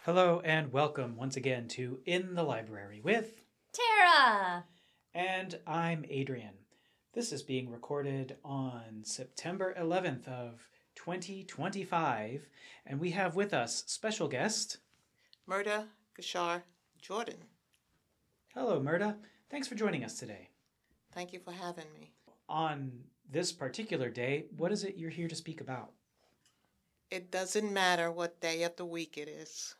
Hello and welcome once again to In the Library with Tara! and I'm Adrian. This is being recorded on September 11th of 2025 and we have with us special guest Murda Gashar Jordan. Hello Murda. Thanks for joining us today. Thank you for having me. On this particular day, what is it you're here to speak about? It doesn't matter what day of the week it is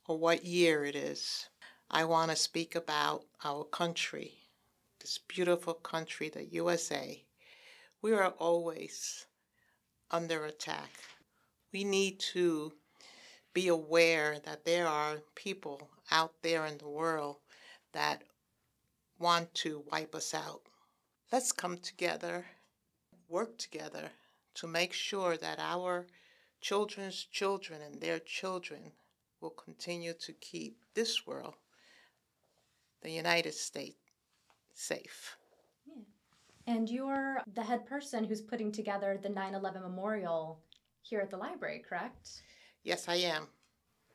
or what year it is. I want to speak about our country, this beautiful country, the USA. We are always under attack. We need to be aware that there are people out there in the world that want to wipe us out. Let's come together, work together to make sure that our children's children and their children will continue to keep this world, the United States, safe. Yeah. And you're the head person who's putting together the 9/11 Memorial here at the library, correct? Yes, I am.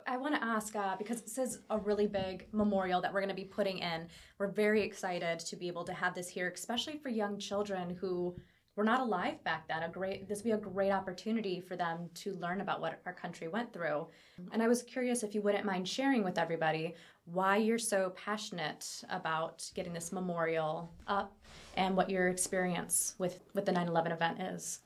I want to ask, because this is a really big memorial that we're going to be putting in. We're very excited to be able to have this here, especially for young children who were not alive back then. This would be a great opportunity for them to learn about what our country went through. And I was curious if you wouldn't mind sharing with everybody why you're so passionate about getting this memorial up and what your experience with the 9/11 event is.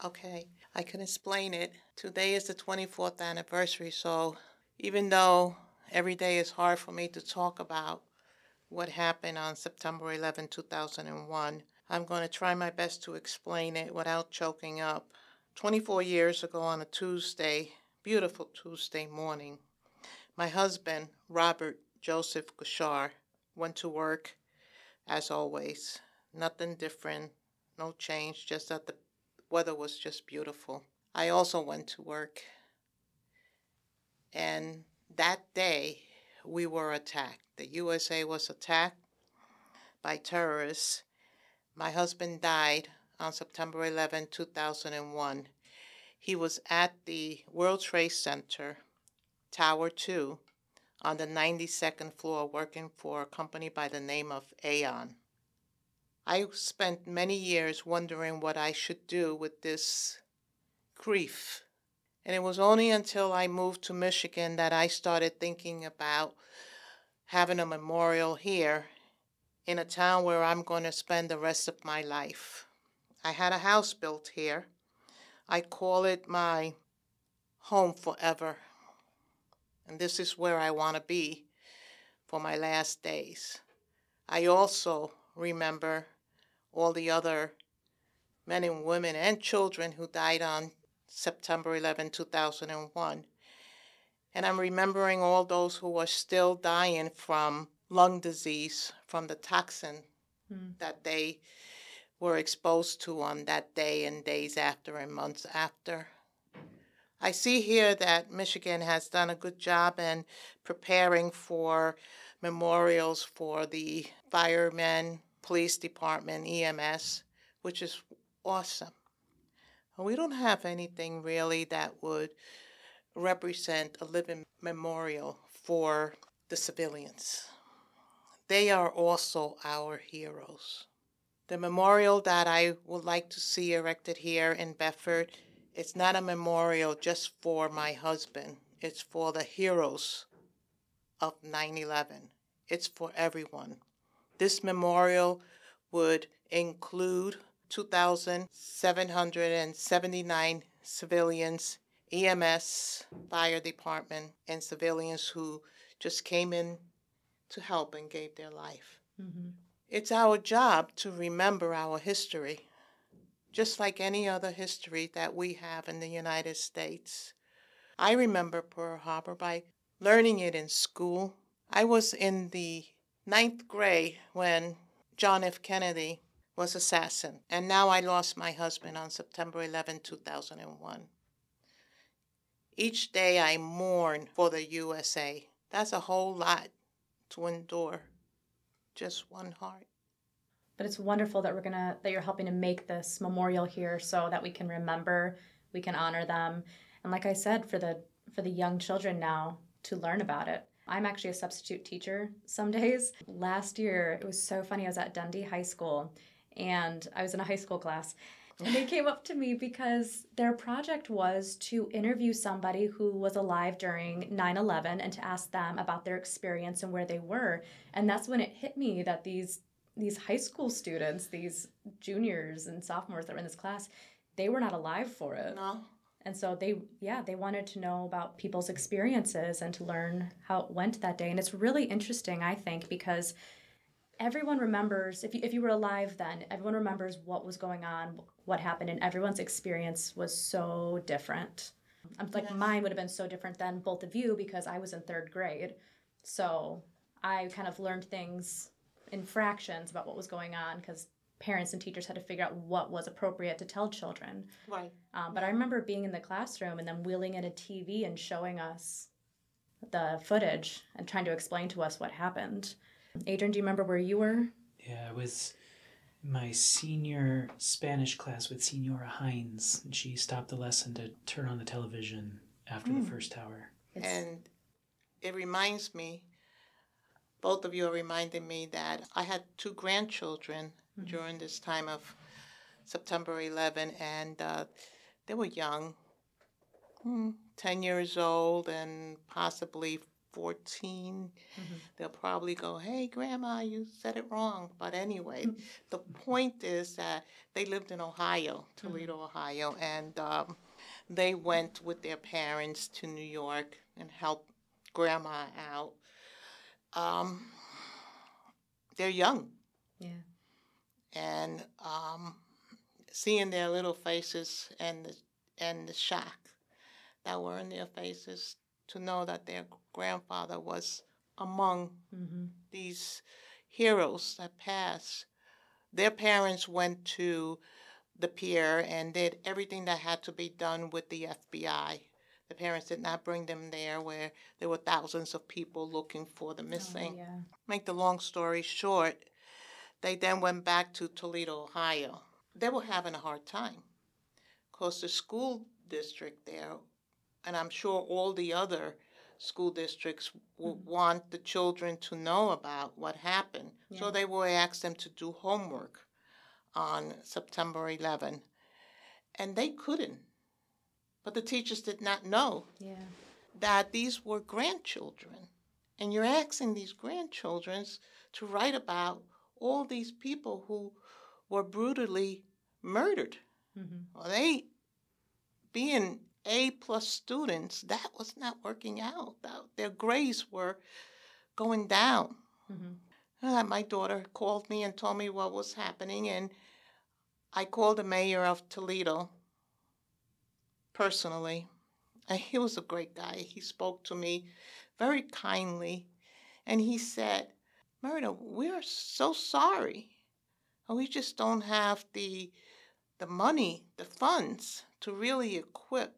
Okay, I can explain it. Today is the 24th anniversary, so even though every day is hard for me to talk about what happened on September 11, 2001, I'm going to try my best to explain it without choking up. 24 years ago on a Tuesday, beautiful Tuesday morning, my husband, Robert Joseph Gashar, went to work as always. Nothing different, no change, just that the weather was just beautiful. I also went to work. And that day, we were attacked. The USA was attacked by terrorists. My husband died on September 11, 2001. He was at the World Trade Center, Tower 2, on the 92nd floor, working for a company by the name of Aon. I spent many years wondering what I should do with this grief. And it was only until I moved to Michigan that I started thinking about having a memorial here in a town where I'm going to spend the rest of my life. I had a house built here. I call it my home forever. And this is where I want to be for my last days. I also remember all the other men and women and children who died on September 11, 2001. And I'm remembering all those who are still dying from lung disease, from the toxin that they were exposed to on that day and days after and months after. I see here that Michigan has done a good job in preparing for memorials for the firemen, police department, EMS, which is awesome. We don't have anything really that would represent a living memorial for the civilians. They are also our heroes. The memorial that I would like to see erected here in Bedford, it's not a memorial just for my husband. It's for the heroes of 9/11. It's for everyone. This memorial would include 2,779 civilians, EMS, fire department, and civilians who just came in to help and gave their life. It's our job to remember our history, just like any other history that we have in the United States. I remember Pearl Harbor by learning it in school. I was in the 9th grade when John F. Kennedy was assassinated, and now I lost my husband on September 11, 2001. Each day I mourn for the USA. That's a whole lot to endure. Just one heart. But it's wonderful that that you're helping to make this memorial here so that we can remember, we can honor them. And like I said, for the young children now to learn about it. I'm actually a substitute teacher some days. Last year, it was so funny. I was at Dundee High School, and I was in a high school class. And they came up to me because their project was to interview somebody who was alive during 9/11 and to ask them about their experience and where they were. And that's when it hit me that these high school students, these juniors and sophomores that were in this class, they were not alive for it. No. And so they wanted to know about people's experiences and to learn how it went that day. And it's really interesting, I think, because everyone remembers, if you were alive then, everyone remembers what was going on, what happened, and everyone's experience was so different. Like mine would have been so different than both of you because I was in 3rd grade. So I kind of learned things in fractions about what was going on because parents and teachers had to figure out what was appropriate to tell children. Right. But I remember being in the classroom and then wheeling in a TV and showing us the footage and trying to explain to us what happened. Adrian, do you remember where you were? Yeah, it was my senior Spanish class with Senora Hines. And she stopped the lesson to turn on the television after the first hour. And it reminds me, both of you are reminding me that I had 2 grandchildren during this time of September 11, and they were young, 10 years old and possibly 14. They'll probably go, "Hey, Grandma, you said it wrong." But anyway, the point is that they lived in Ohio, Toledo, Ohio, and they went with their parents to New York and helped Grandma out. They're young. Yeah. And seeing their little faces and the shock that were in their faces to know that their grandfather was among these heroes that passed. Their parents went to the pier and did everything that had to be done with the FBI. The parents did not bring them there where there were thousands of people looking for the missing. Oh, yeah. Make the long story short, they then went back to Toledo, Ohio. They were having a hard time because the school district there, and I'm sure all the other school districts would want the children to know about what happened. Yeah. So they would ask them to do homework on September 11. And they couldn't. But the teachers did not know that these were grandchildren. And you're asking these grandchildren to write about all these people who were brutally murdered. Well, they, being A+ students, that was not working out. Their grades were going down. My daughter called me and told me what was happening, and I called the mayor of Toledo personally, and he was a great guy. He spoke to me very kindly, and he said, "Myrna, we're so sorry. We just don't have the money, the funds to really equip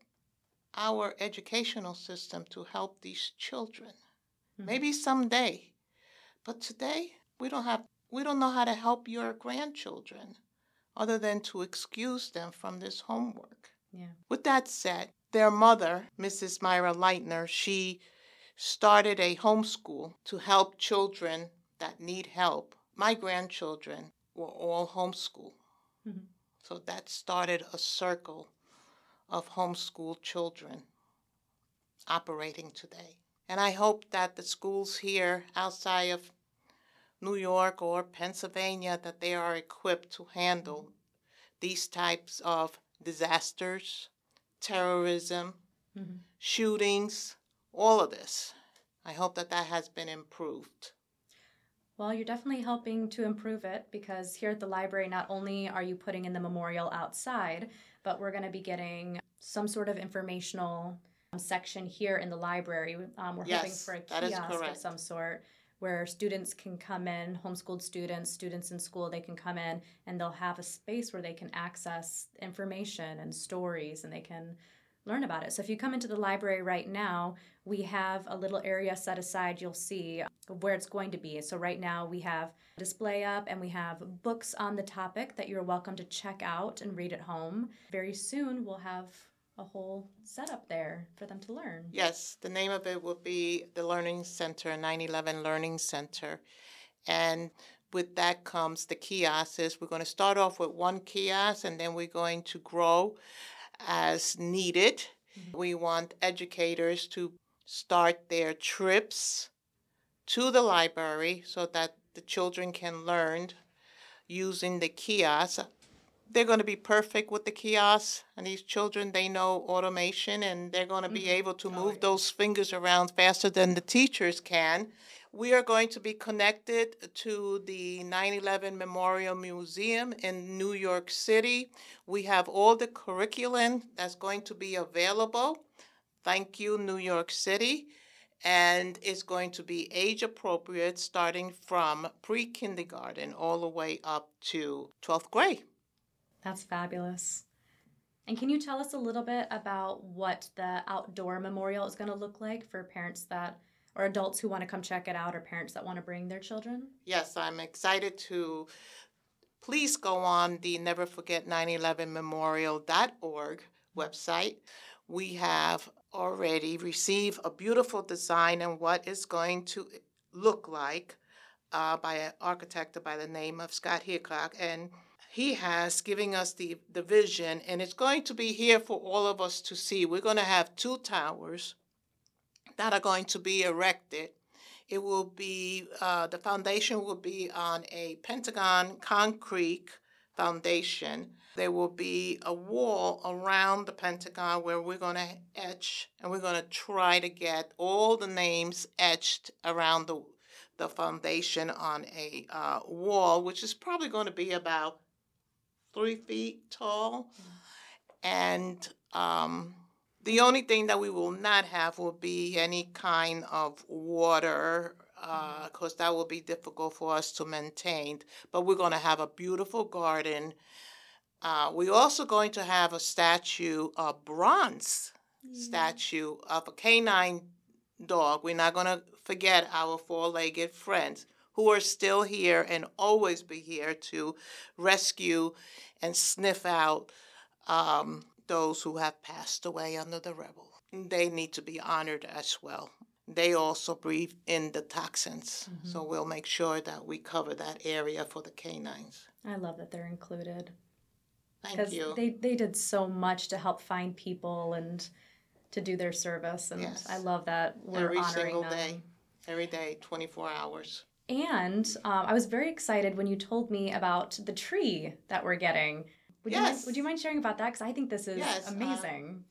our educational system to help these children. Maybe someday, but today we don't know how to help your grandchildren other than to excuse them from this homework." Yeah. With that said, their mother, Mrs. Myra Leitner, she started a homeschool to help children that need help. My grandchildren were all homeschooled. So that started a circle of homeschooled children operating today. And I hope that the schools here outside of New York or Pennsylvania, that they are equipped to handle these types of disasters, terrorism, shootings, all of this. I hope that has been improved. Well, you're definitely helping to improve it because here at the library, not only are you putting in the memorial outside, but we're going to be getting some sort of informational section here in the library. We're hoping for a kiosk of some sort where students can come in, homeschooled students in school, they can come in and they'll have a space where they can access information and stories and they can learn about it. So if you come into the library right now, we have a little area set aside, you'll see where it's going to be. So right now we have a display up and we have books on the topic that you're welcome to check out and read at home. Very soon we'll have a whole setup there for them to learn. Yes, the name of it will be the Learning Center, 9/11 Learning Center. And with that comes the kiosks. We're going to start off with one kiosk, and then we're going to grow as needed. We want educators to start their trips to the library so that the children can learn using the kiosk. They're going to be perfect with the kiosks, and these children, they know automation, and they're going to be able to move those fingers around faster than the teachers can. We are going to be connected to the 9/11 Memorial Museum in New York City. We have all the curriculum that's going to be available. Thank you, New York City. And it's going to be age appropriate, starting from pre-kindergarten all the way up to 12th grade. That's fabulous. And can you tell us a little bit about what the outdoor memorial is going to look like for parents that, or adults who want to come check it out, or parents that want to bring their children? Yes, I'm excited to. Please go on the neverforget911memorial.org website. We have already received a beautiful design and what it's going to look like by an architect by the name of Scott Hickok. And he has given us the vision, and it's going to be here for all of us to see. We're going to have 2 towers that are going to be erected. It will be, the foundation will be on a Pentagon concrete foundation. There will be a wall around the Pentagon where we're going to etch, and we're going to try to get all the names etched around the foundation on a wall, which is probably going to be about 3 feet tall. And the only thing that we will not have will be any kind of water, because that will be difficult for us to maintain. But we're going to have a beautiful garden. We're also going to have a statue, a bronze statue of a canine dog. We're not going to forget our 4-legged friends who are still here and always be here to rescue and sniff out those who have passed away under the rebel. They need to be honored as well. They also breathe in the toxins, so we'll make sure that we cover that area for the canines. I love that they're included. Thank you. They did so much to help find people and to do their service, and yes. I love that we're every honoring single them. day, every day, 24 hours. And I was very excited when you told me about the tree that we're getting. Would you mind sharing about that? Because I think this is amazing.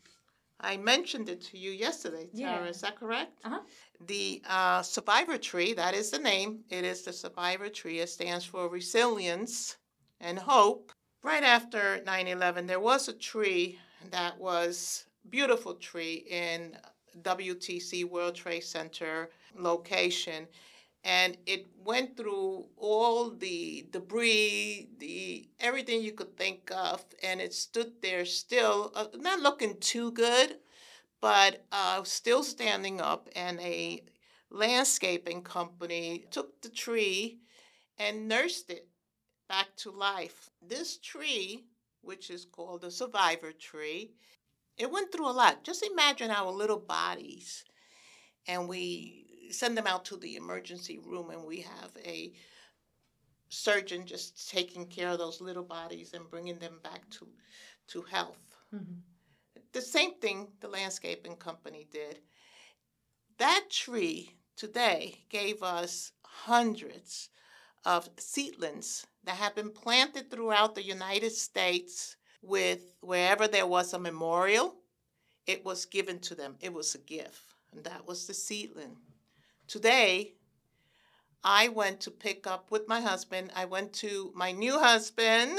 I mentioned it to you yesterday, Tara. Yeah. Is that correct? Uh-huh. The survivor tree, that is the name. It is the survivor tree. It stands for resilience and hope. Right after 9/11, there was a tree that was a beautiful tree in WTC, World Trade Center location. And it went through all the debris, everything you could think of, and it stood there still, not looking too good, but still standing up. And a landscaping company took the tree and nursed it back to life. This tree, which is called the survivor tree, it went through a lot. Just imagine our little bodies, and we send them out to the emergency room, and we have a surgeon just taking care of those little bodies and bringing them back to health. Mm-hmm. The same thing the landscaping company did. That tree today gave us hundreds of seedlings that have been planted throughout the United States. With wherever there was a memorial, it was given to them. It was a gift, and that was the seedling. Today, I went to pick up with my husband. I went to my new husband,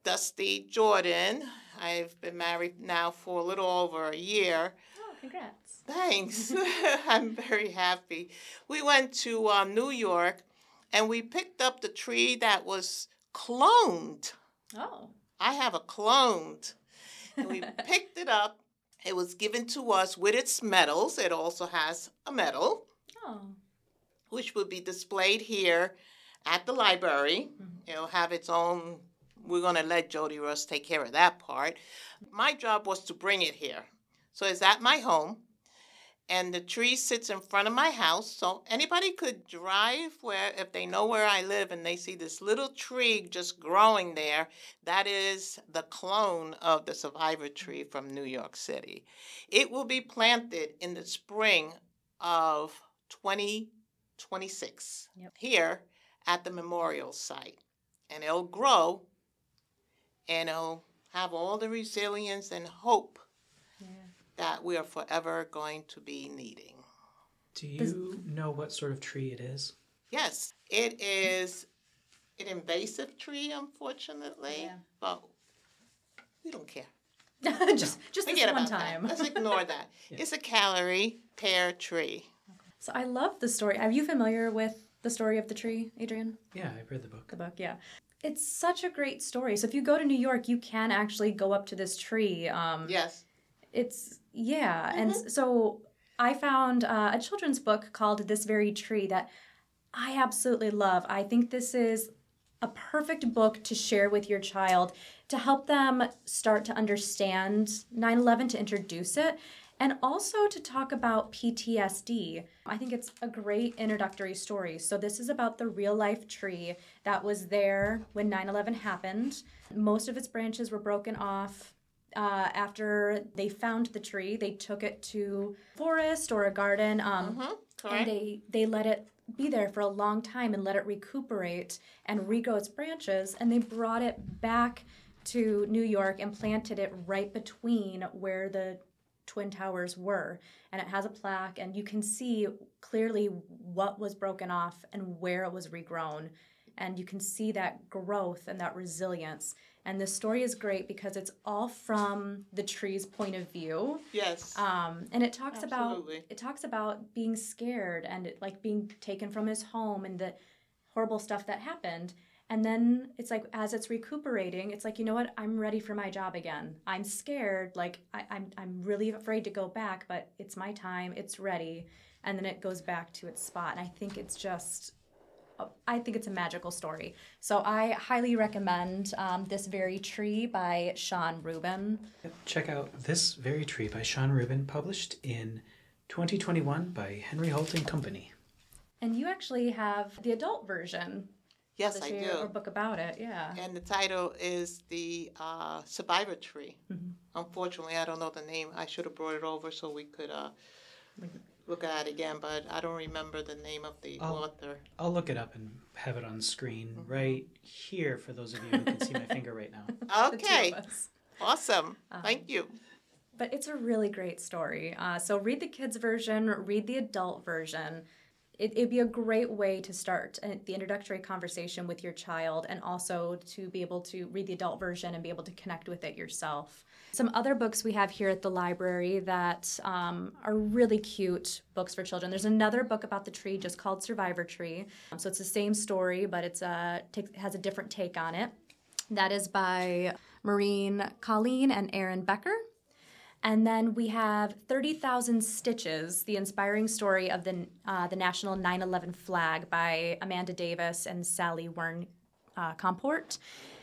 Dusty Jordan. I've been married now for a little over a year. Oh, congrats. Thanks. I'm very happy. We went to New York, and we picked up the tree that was cloned. Oh. I have a cloned. And we picked it up. It was given to us with its medals. It also has a medal, which will be displayed here at the library. Mm-hmm. It'll have its own we're going to let Jody Russ take care of that part. My job was to bring it here. So it's at my home, and the tree sits in front of my house. So anybody could drive where, if they know where I live and they see this little tree just growing there, that is the clone of the survivor tree from New York City. It will be planted in the spring of 2026 here at the memorial site. And it'll grow, and it'll have all the resilience and hope that we are forever going to be needing. Do you know what sort of tree it is? Yes, it is an invasive tree, unfortunately, but we don't care. just this one time. Let's ignore that. It's a calorie pear tree. So I love the story. Are you familiar with the story of the tree, Adrian? Yeah, I've read the book. The book, yeah. It's such a great story. So if you go to New York, you can actually go up to this tree. Yes. And so I found a children's book called This Very Tree that I absolutely love. I think this is a perfect book to share with your child to help them start to understand 9/11, to introduce it, and also to talk about PTSD. I think it's a great introductory story. So this is about the real-life tree that was there when 9/11 happened. Most of its branches were broken off. After they found the tree, they took it to a forest or a garden, and they let it be there for a long time and let it recuperate and regrow its branches, and they brought it back to New York and planted it right between where the Twin Towers were. And it has a plaque, and you can see clearly what was broken off and where it was regrown. And you can see that growth and that resilience. And this story is great because it's all from the tree's point of view. Yes. And it talks about being scared and like being taken from his home and the horrible stuff that happened. And then it's like, as it's recuperating, it's like, you know what? I'm ready for my job again. I'm scared. Like I'm really afraid to go back, but it's my time. It's ready. And then it goes back to its spot. And I think it's a magical story. So I highly recommend This Very Tree by Sean Rubin. Check out This Very Tree by Sean Rubin, published in 2021 by Henry Holt & Company. And you actually have the adult version. Yes, I do. Or book about it, yeah. And the title is The Survivor Tree. Mm-hmm. Unfortunately, I don't know the name. I should have brought it over so we could look at it again, but I don't remember the name of the author. I'll look it up and have it on screen right here for those of you who can see my finger right now. Okay. Awesome. Thank you. But it's a really great story. So read the kids' version, read the adult version. It'd be a great way to start the introductory conversation with your child, and also to be able to read the adult version and be able to connect with it yourself. Some other books we have here at the library that are really cute books for children. There's another book about the tree just called Survivor Tree. So it's the same story, but it has a different take on it. That is by Maureen Colleen and Aaron Becker. And then we have 30,000 Stitches, the inspiring story of the National 9/11 flag by Amanda Davis and Sally Wern Comport.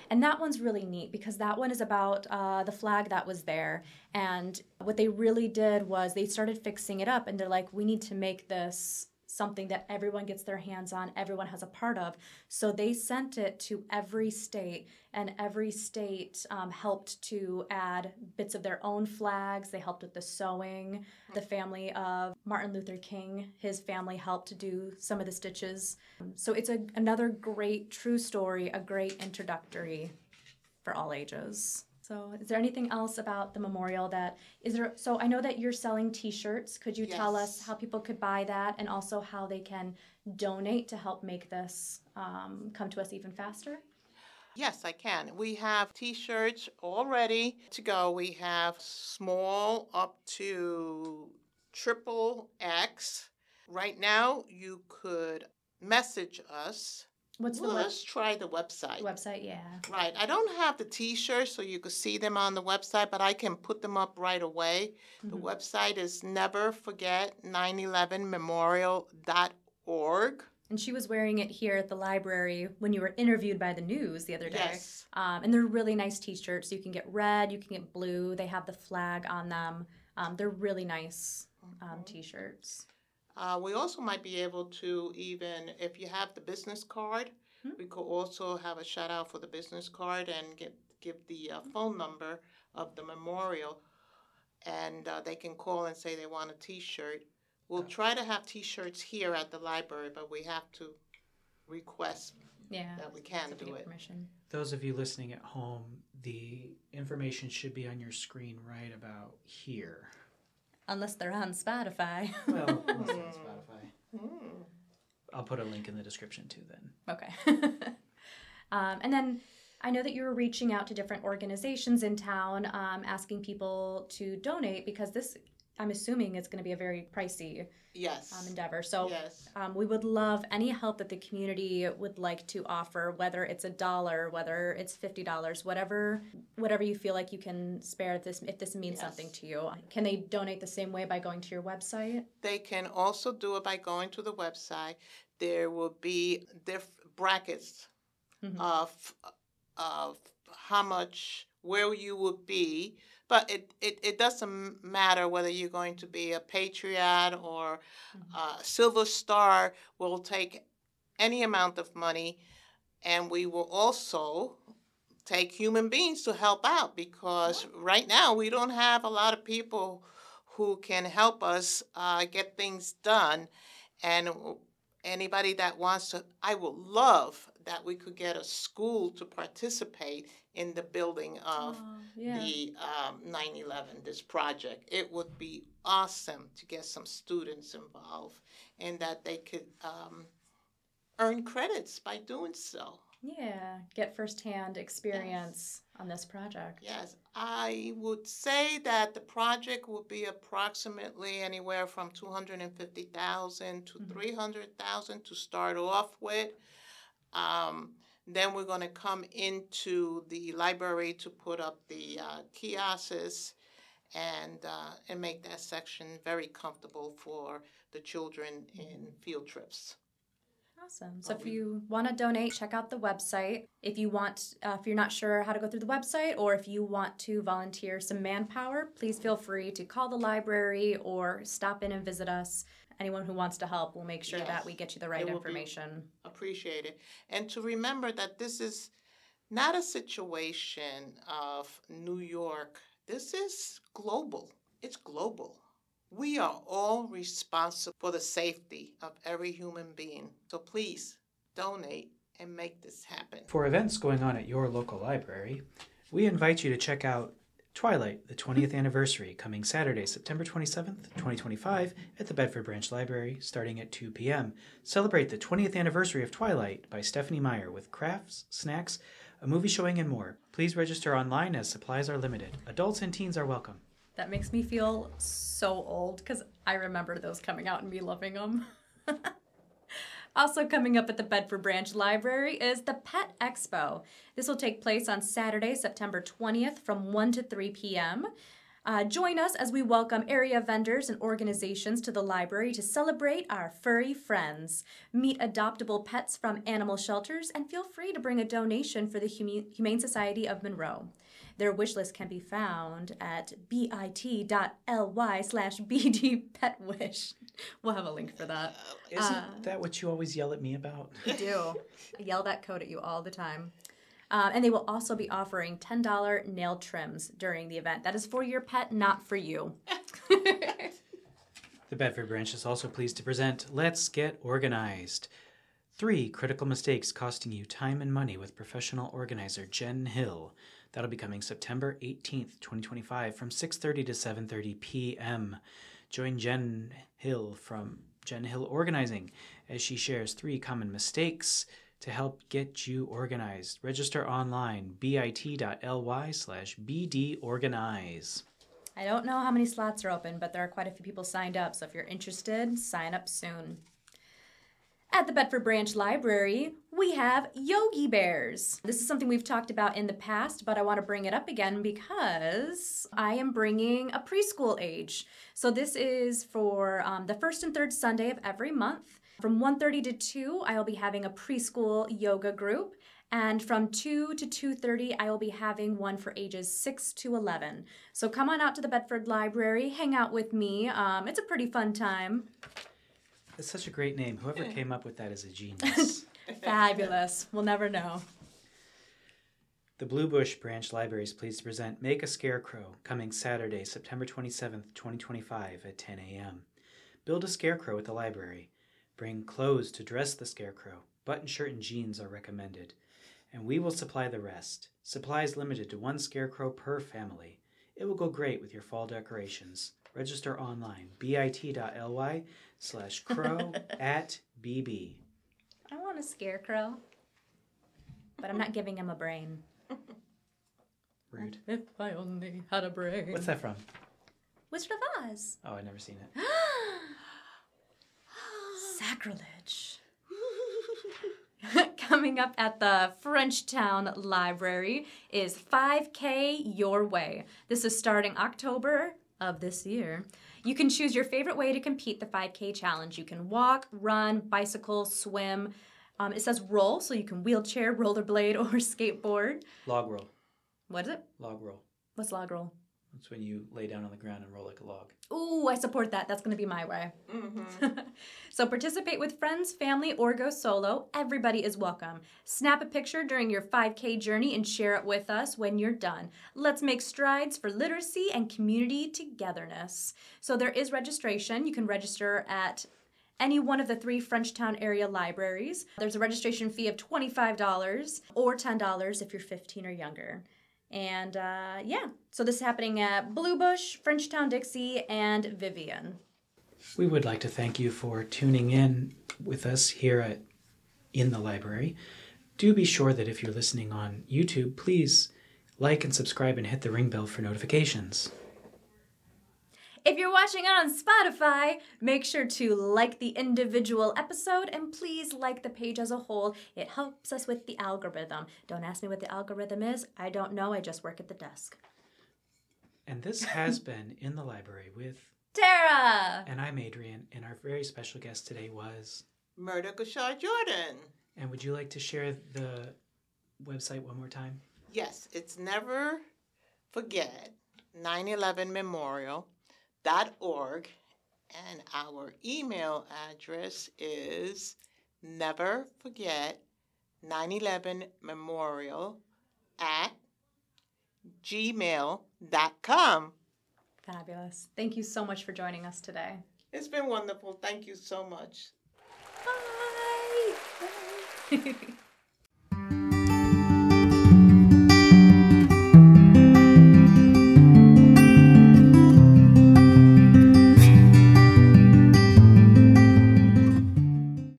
And that one's really neat because that one is about the flag that was there. And what they really did was they started fixing it up, and they're like, we need to make this something that everyone gets their hands on, everyone has a part of. So they sent it to every state, and every state helped to add bits of their own flags. They helped with the sewing. The family of Martin Luther King, his family helped to do some of the stitches. So it's another great true story, a great introductory for all ages. So is there anything else about the memorial so I know that you're selling t-shirts. Could you tell us how people could buy that, and also how they can donate to help make this come to us even faster? Yes, I can. We have t-shirts all ready to go. We have small up to XXX. Right now, you could message us. Let's try the website. Website, yeah. Right. I don't have the t-shirts so you could see them on the website, but I can put them up right away. Mm-hmm. The website is neverforget911memorial.org. And she was wearing it here at the library when you were interviewed by the news the other day. Yes. And they're really nice t-shirts. You can get red, you can get blue. They have the flag on them. They're really nice t-shirts. We also might be able to, even if you have the business card, we could also have a shout out for the business card and give the phone number of the memorial, and they can call and say they want a t-shirt. We'll try to have t-shirts here at the library, but we have to request that we can do it. Permission. Those of you listening at home, the information should be on your screen right about here. Unless they're on Spotify. Well, unless they're on Spotify. I'll put a link in the description too then. Okay. And then I know that you were reaching out to different organizations in town, asking people to donate because this, I'm assuming, is going to be a very pricey endeavor. So yes. We would love any help that the community would like to offer, whether it's $1, whether it's $50, whatever you feel like you can spare this if this means something to you. Can they donate the same way by going to your website? They can also do it by going to the website. There will be brackets of how much, where you would be. But it doesn't matter whether you're going to be a Patriot or a Silver Star. We'll take any amount of money, and we will also take human beings to help out because right now we don't have a lot of people who can help us get things done. And anybody that wants to, I would love that we could get a school to participate in the building of the 9/11, this project. It would be awesome to get some students involved and that they could earn credits by doing so. Yeah, get firsthand experience on this project. Yes, I would say that the project will be approximately anywhere from $250,000 to $300,000 to start off with. Then we're going to come into the library to put up the kiosks and make that section very comfortable for the children in field trips. Awesome. So if you want to donate, check out the website. If you want, if you're not sure how to go through the website, or if you want to volunteer some manpower, please feel free to call the library or stop in and visit us. Anyone who wants to help, we'll make sure that we get you the right information. Appreciate it. And to remember that this is not a situation of New York. This is global. It's global. We are all responsible for the safety of every human being. So please donate and make this happen. For events going on at your local library, we invite you to check out Twilight, the 20th anniversary, coming Saturday, September 27th, 2025, at the Bedford Branch Library, starting at 2 p.m. Celebrate the 20th anniversary of Twilight by Stephanie Meyer with crafts, snacks, a movie showing, and more. Please register online as supplies are limited. Adults and teens are welcome. That makes me feel so old because I remember those coming out and me loving them. Also coming up at the Bedford Branch Library is the Pet Expo. This will take place on Saturday, September 20th from 1 to 3 p.m. Join us as we welcome area vendors and organizations to the library to celebrate our furry friends. Meet adoptable pets from animal shelters and feel free to bring a donation for the Humane Society of Monroe. Their wish list can be found at bit.ly/bdpetwish. We'll have a link for that. Isn't that what you always yell at me about? I do. I yell that code at you all the time. And they will also be offering $10 nail trims during the event. That is for your pet, not for you. The Bedford Branch is also pleased to present Let's Get Organized. 3 critical mistakes costing you time and money with professional organizer Jen Hill. That'll be coming September 18th, 2025 from 6:30 to 7:30 p.m. Join Jen Hill from Jen Hill Organizing as she shares 3 common mistakes to help get you organized. Register online, bit.ly/bdorganize. I don't know how many slots are open, but there are quite a few people signed up, so if you're interested, sign up soon. At the Bedford Branch Library, we have Yogi Bears. This is something we've talked about in the past, but I want to bring it up again because I am bringing a preschool age. So this is for the first and third Sunday of every month. From 1:30 to 2, I will be having a preschool yoga group. And from 2 to 2:30, I will be having one for ages 6 to 11. So come on out to the Bedford Library, hang out with me. It's a pretty fun time. It's such a great name. Whoever came up with that is a genius. Fabulous. We'll never know. The Blue Bush Branch Library is pleased to present Make a Scarecrow, coming Saturday, September 27th, 2025 at 10 a.m. Build a scarecrow at the library. Bring clothes to dress the scarecrow. Button shirt and jeans are recommended. And we will supply the rest. Supplies limited to 1 scarecrow per family. It will go great with your fall decorations. Register online, bit.ly/crow@bb. I want a scarecrow, but I'm not giving him a brain. Rude. If I only had a brain. What's that from? Wizard of Oz. Oh, I've never seen it. Sacrilege. Coming up at the Frenchtown Library is 5K Your Way. This is starting October of this year. You can choose your favorite way to compete the 5K challenge. You can walk, run, bicycle, swim. It says roll, so you can wheelchair, rollerblade, or skateboard. Log roll. What is it? Log roll. What's log roll? That's when you lay down on the ground and roll like a log. Ooh, I support that. That's going to be my way. So participate with friends, family, or go solo. Everybody is welcome. Snap a picture during your 5K journey and share it with us when you're done. Let's make strides for literacy and community togetherness. So there is registration. You can register at any one of the 3 Frenchtown area libraries. There's a registration fee of $25 or $10 if you're 15 or younger. And yeah, so this is happening at Blue Bush, Frenchtown Dixie, and Vivian. We would like to thank you for tuning in with us here in the library. Do be sure that if you're listening on YouTube, please like and subscribe and hit the ring bell for notifications. If you're watching on Spotify, make sure to like the individual episode and please like the page as a whole. It helps us with the algorithm. Don't ask me what the algorithm is. I don't know. I just work at the desk. And this has been In the Library with Tara! And I'm Adrian, and our very special guest today was Murder Gashar Jordan. And would you like to share the website one more time? Yes, it's Never Forget 9/11 Memorial.org, and our email address is neverforget911memorial@gmail.com. Fabulous. Thank you so much for joining us today. It's been wonderful. Thank you so much. Bye!